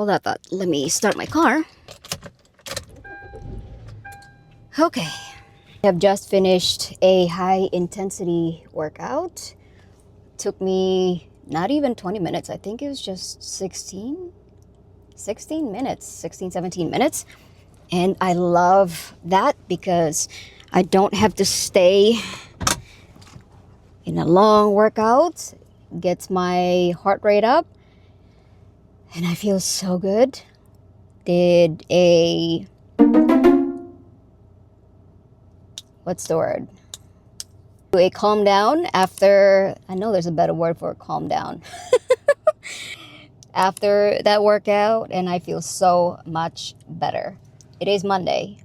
Hold that thought. Let me start my car. Okay. I have just finished a high intensity workout. Took me not even 20 minutes. I think it was just 16 minutes, 16, 17 minutes. And I love that because I don't have to stay in a long workout. Gets my heart rate up. And I feel so good. Did a... what's the word? A calm down after... I know there's a better word for calm down. After that workout, and I feel so much better. It is Monday.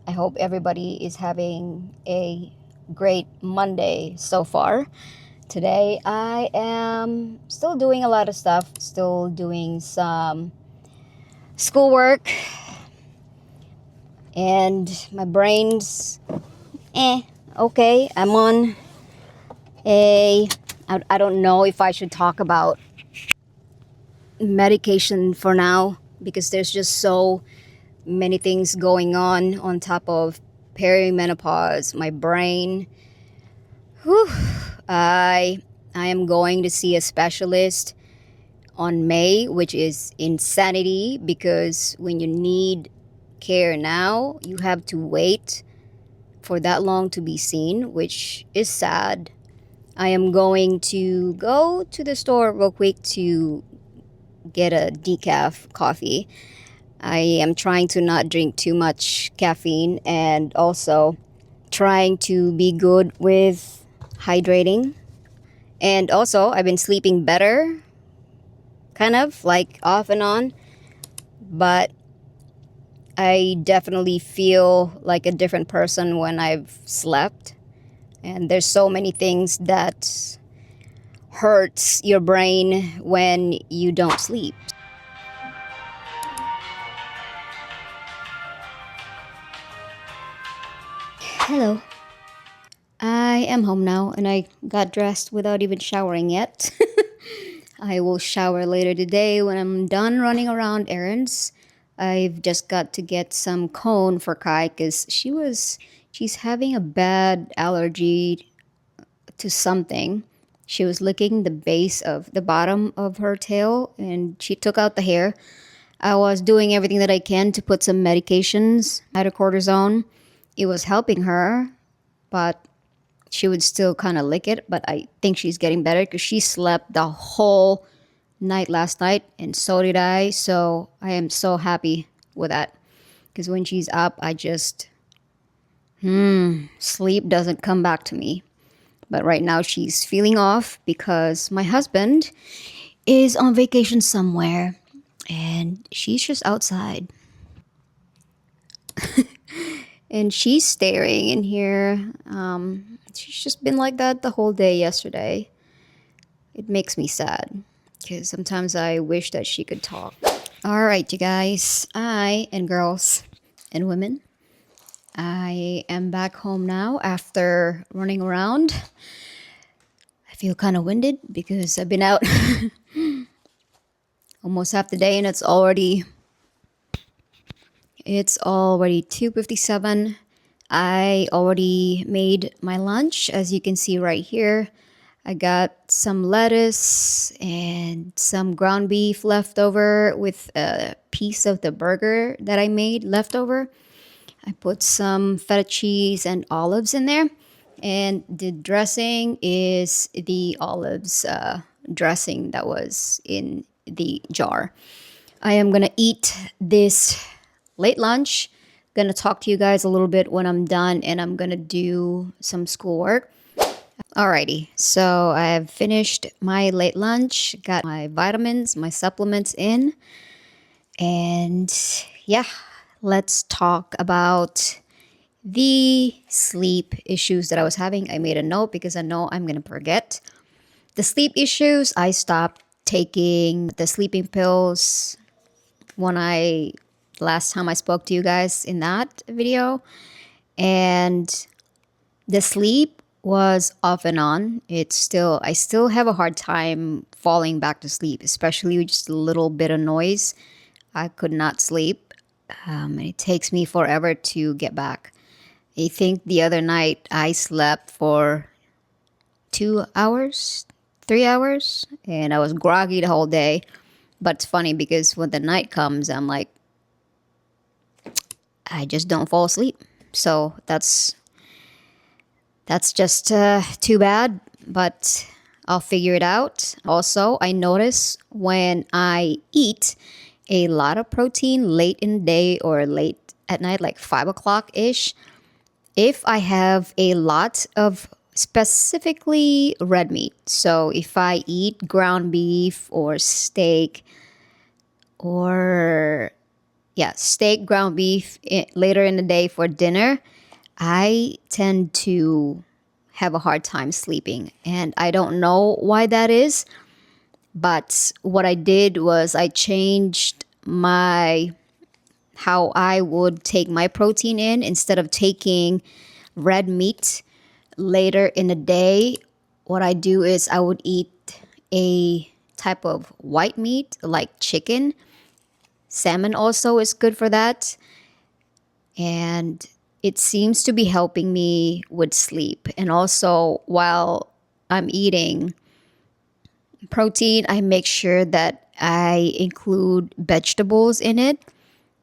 I hope everybody is having a great Monday so far. Today I am still doing a lot of stuff, still doing some schoolwork, and my brain's okay. I'm on I don't know if I should talk about medication for now because there's just so many things going on top of perimenopause. My brain, whew, I am going to see a specialist on May, which is insanity because when you need care now, you have to wait for that long to be seen, which is sad. I am going to go to the store real quick to get a decaf coffee. I am trying to not drink too much caffeine and also trying to be good with hydrating. And also, I've been sleeping better, kind of like off and on, but I definitely feel like a different person when I've slept. And there's so many things that hurts your brain when you don't sleep. Hello. I am home now and I got dressed without even showering yet. I will shower later today when I'm done running around errands. I've just got to get some cone for Kai because she's having a bad allergy to something. She was licking the base of the bottom of her tail and she took out the hair. I was doing everything that I can to put some medications, hydrocortisone. It was helping her, but she would still kind of lick it. But I think she's getting better because she slept the whole night last night and so did I. So I am so happy with that because when she's up, I just, sleep doesn't come back to me. But right now she's feeling off because my husband is on vacation somewhere and she's just outside. And she's staring in here. She's just been like that the whole day yesterday. It makes me sad because sometimes I wish that she could talk. All right, you guys, and girls and women, I am back home now after running around. I feel kind of winded because I've been out almost half the day and it's already 2:57. I already made my lunch, as you can see right here. I got some lettuce and some ground beef left over with a piece of the burger that I made left over. I put some feta cheese and olives in there. And the dressing is the olives dressing that was in the jar. I am going to eat this late lunch. Gonna talk to you guys a little bit when I'm done and I'm gonna do some schoolwork. Alrighty, so I have finished my late lunch, got my vitamins, my supplements in, and yeah, let's talk about the sleep issues that I was having. I made a note because I know I'm gonna forget. The sleep issues, I stopped taking the sleeping pills last time I spoke to you guys in that video, and the sleep was off and on. I still have a hard time falling back to sleep, especially with just a little bit of noise. I could not sleep. And it takes me forever to get back. I think the other night I slept for 2 hours, 3 hours, and I was groggy the whole day. But it's funny because when the night comes, I'm like, I just don't fall asleep. So that's just too bad, but I'll figure it out. Also, I notice when I eat a lot of protein late in the day or late at night, like 5 o'clock ish, if I have a lot of specifically red meat. So if I eat ground beef or steak, or yeah, steak, ground beef later in the day for dinner, I tend to have a hard time sleeping. And I don't know why that is, but what I did was I changed my how I would take my protein in. Instead of taking red meat later in the day, what I do is I would eat a type of white meat like chicken. Salmon also is good for that. And it seems to be helping me with sleep. And also, while I'm eating protein, I make sure that I include vegetables in it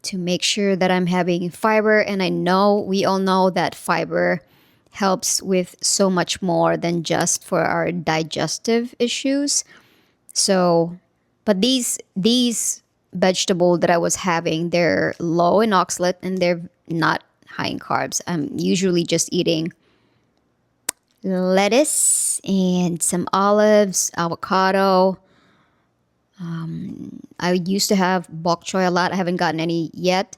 to make sure that I'm having fiber. And I know we all know that fiber helps with so much more than just for our digestive issues. So, but these vegetable that I was having, they're low in oxalate and they're not high in carbs. I'm usually just eating lettuce and some olives, avocado. I used to have bok choy a lot. I haven't gotten any yet.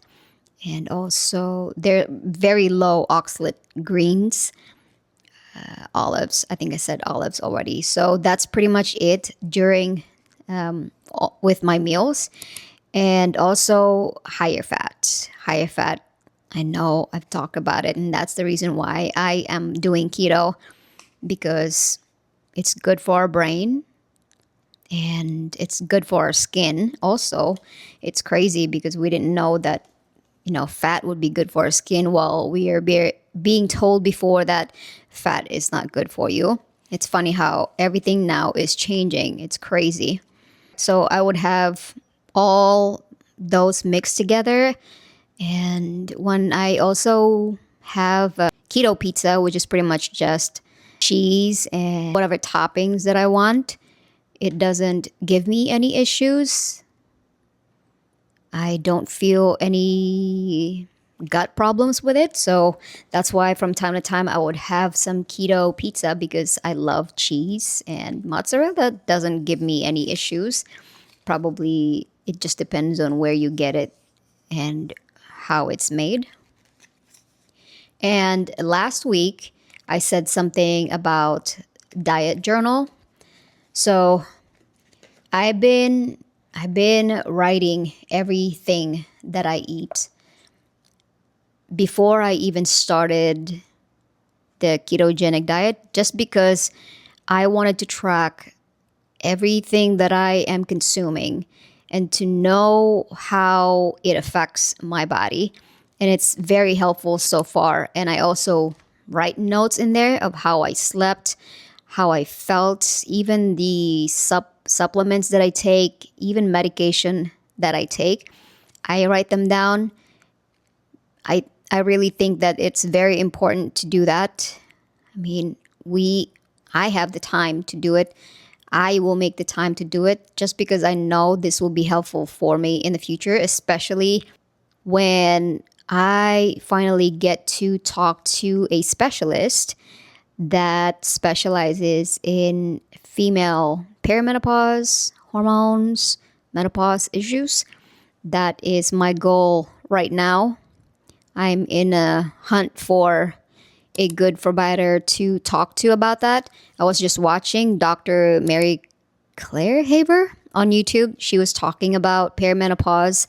And also, they're very low oxalate greens, olives. I think I said olives already. So that's pretty much it during with my meals. And also higher fat. Higher fat, I know I've talked about it, and that's the reason why I am doing keto, because it's good for our brain and it's good for our skin. Also, it's crazy because we didn't know that fat would be good for our skin, while we are being told before that fat is not good for you. It's funny how everything now is changing. It's crazy. So I would have all those mixed together. And when I also have a keto pizza, which is pretty much just cheese and whatever toppings that I want, it doesn't give me any issues. I don't feel any gut problems with it. So that's why from time to time I would have some keto pizza, because I love cheese, and mozzarella doesn't give me any issues. Probably it just depends on where you get it and how it's made. And last week I said something about diet journal. So I've been writing everything that I eat before I even started the ketogenic diet, just because I wanted to track everything that I am consuming and to know how it affects my body. And it's very helpful so far. And I also write notes in there of how I slept, how I felt, even the supplements that I take, even medication that I take. I write them down. I really think that it's very important to do that. I mean, I have the time to do it. I will make the time to do it just because I know this will be helpful for me in the future, especially when I finally get to talk to a specialist that specializes in female perimenopause, hormones, menopause issues. That is my goal right now. I'm in a hunt for a good provider to talk to about that. I was just watching Dr. Mary Claire Haber on YouTube. She was talking about perimenopause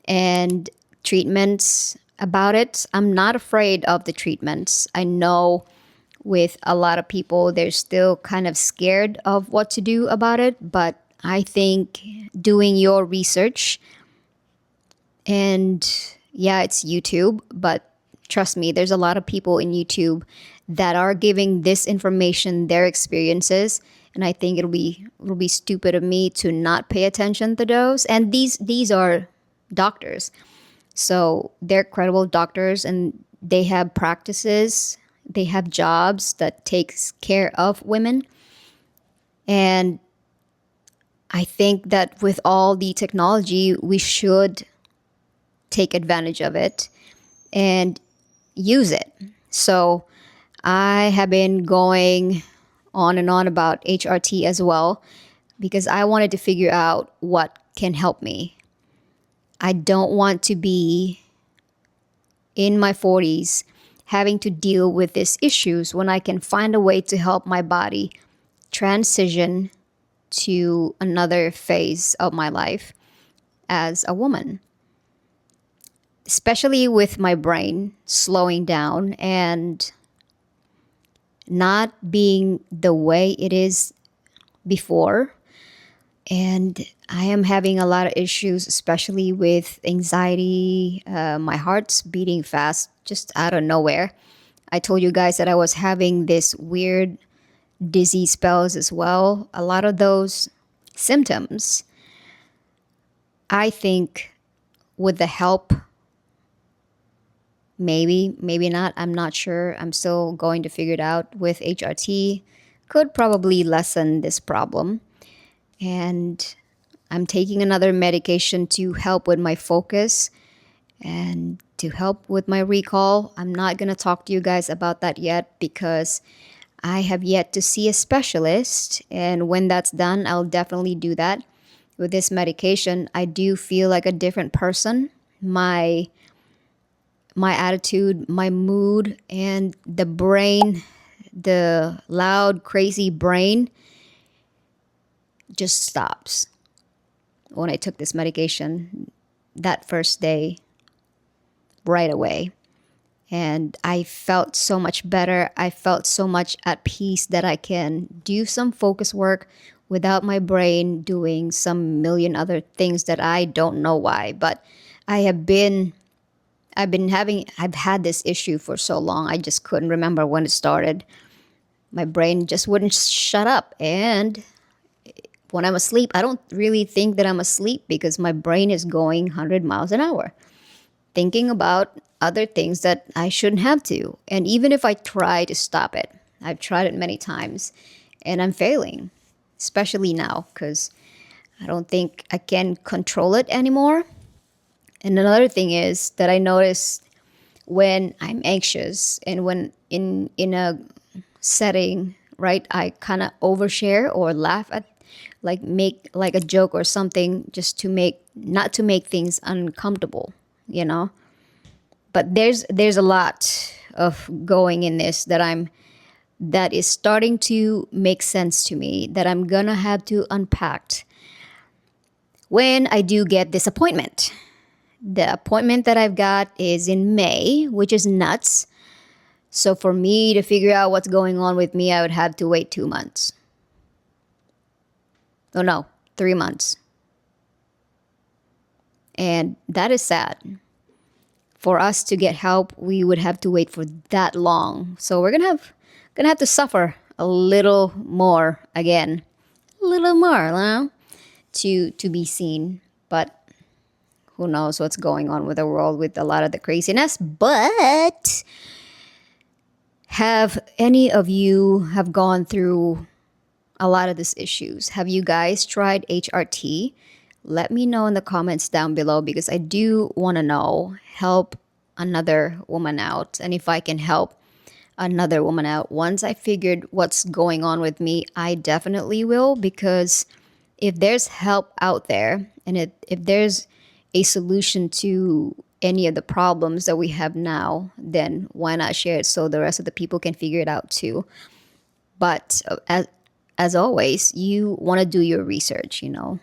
and treatments about it. I'm not afraid of the treatments. I know with a lot of people. They're still kind of scared of what to do about it. But I think doing your research, and yeah, it's YouTube, but trust me, there's a lot of people in YouTube that are giving this information, their experiences, and I think it'll be stupid of me to not pay attention to those. And these are doctors. So they're credible doctors and they have practices, they have jobs that takes care of women. And I think that with all the technology, we should take advantage of it and use it. So I have been going on and on about HRT as well because I wanted to figure out what can help me. I don't want to be in my 40s having to deal with these issues when I can find a way to help my body transition to another phase of my life as a woman, especially with my brain slowing down and not being the way it is before. And I am having a lot of issues, especially with anxiety. My heart's beating fast just out of nowhere. I told you guys that I was having this weird dizzy spells as well. A lot of those symptoms, I think, with the help, maybe not, I'm not sure. I'm still going to figure it out with HRT, could probably lessen this problem. And I'm taking another medication to help with my focus and to help with my recall. I'm not going to talk to you guys about that yet because I have yet to see a specialist. And when that's done, I'll definitely do that. With this medication, I do feel like a different person. My attitude, my mood, and the brain, the loud, crazy brain just stops when I took this medication that first day right away. And I felt so much better. I felt so much at peace that I can do some focus work without my brain doing some million other things that I don't know why. But I have been I've had this issue for so long. I just couldn't remember when it started. My brain just wouldn't shut up. And when I'm asleep, I don't really think that I'm asleep because my brain is going 100 miles an hour, thinking about other things that I shouldn't have to. And even if I try to stop it, I've tried it many times and I'm failing, especially now because I don't think I can control it anymore. And another thing is that I notice when I'm anxious and when in a setting, right, I kind of overshare or laugh at, like make like a joke or something just to make not to make things uncomfortable, you know. But there's a lot of going in this that is starting to make sense to me that I'm gonna have to unpack when I do get this appointment. The appointment that I've got is in May, which is nuts. So for me to figure out what's going on with me, I would have to wait 2 months. Oh no, 3 months. And that is sad. For us to get help, we would have to wait for that long. So we're gonna have to suffer a little more again. A little more, huh? To be seen. But who knows what's going on with the world with a lot of the craziness. But have any of you have gone through a lot of these issues? Have you guys tried HRT? Let me know in the comments down below because I do want to know, help another woman out. And if I can help another woman out, once I figured what's going on with me, I definitely will, because if there's help out there and if there's a solution to any of the problems that we have now, then why not share it so the rest of the people can figure it out too? But as always, you want to do your research, you know.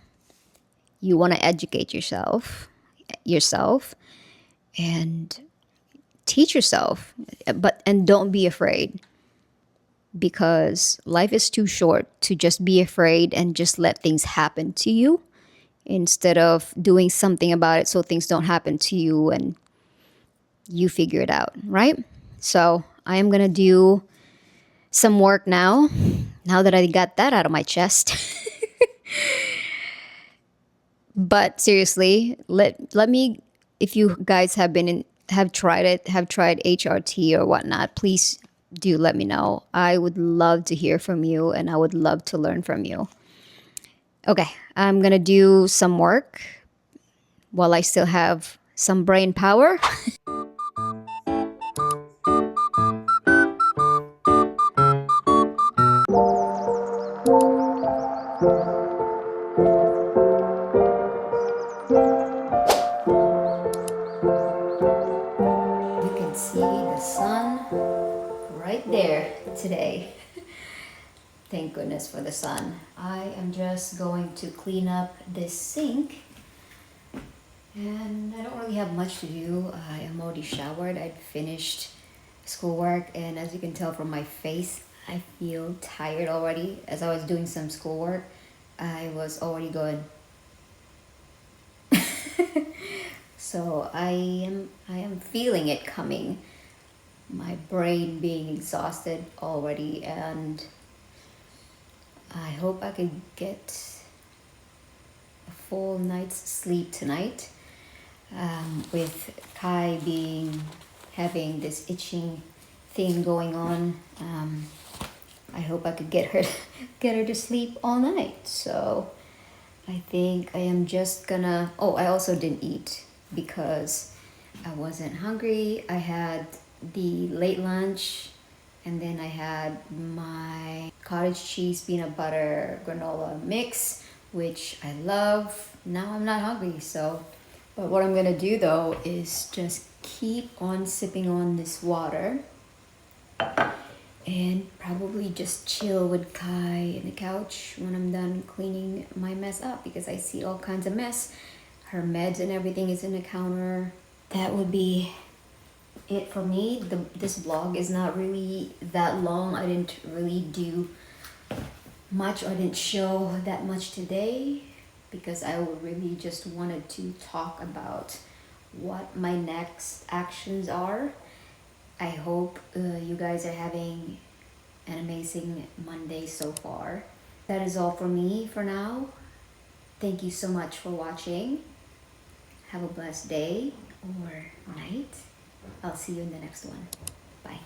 You want to educate yourself and teach yourself, and don't be afraid. because life is too short to just be afraid and just let things happen to you instead of doing something about it so things don't happen to you and you figure it out, right? So I am gonna do some work now that I got that out of my chest. But seriously, let me, if you guys have been in, have tried it, have tried HRT or whatnot, please do let me know. I would love to hear from you and I would love to learn from you. Okay, I'm gonna do some work while I still have some brain power. You can see the sun right there today. Thank goodness for the sun. I am just going to clean up this sink and I don't really have much to do. I am already showered. I'd finished schoolwork and as you can tell from my face, I feel tired already. As I was doing some schoolwork, I was already going. So I am feeling it coming. My brain being exhausted already and I hope I could get a full night's sleep tonight. With Kai being having this itching thing going on, I hope I could get her get her to sleep all night. So I think I am just gonna. Oh, I also didn't eat because I wasn't hungry. I had the late lunch and then I had my cottage cheese peanut butter granola mix, which I love. Now I'm not hungry, so. But what I'm gonna do though is just keep on sipping on this water and probably just chill with Kai in the couch when I'm done cleaning my mess up because I see all kinds of mess. Her meds and everything is in the counter. That would be it for me. This vlog is not really that long. I didn't really do much. I didn't show that much today because I really just wanted to talk about what my next actions are. I hope you guys are having an amazing Monday so far. That is all for me for now. Thank you so much for watching. Have a blessed day or night. I'll see you in the next one. Bye.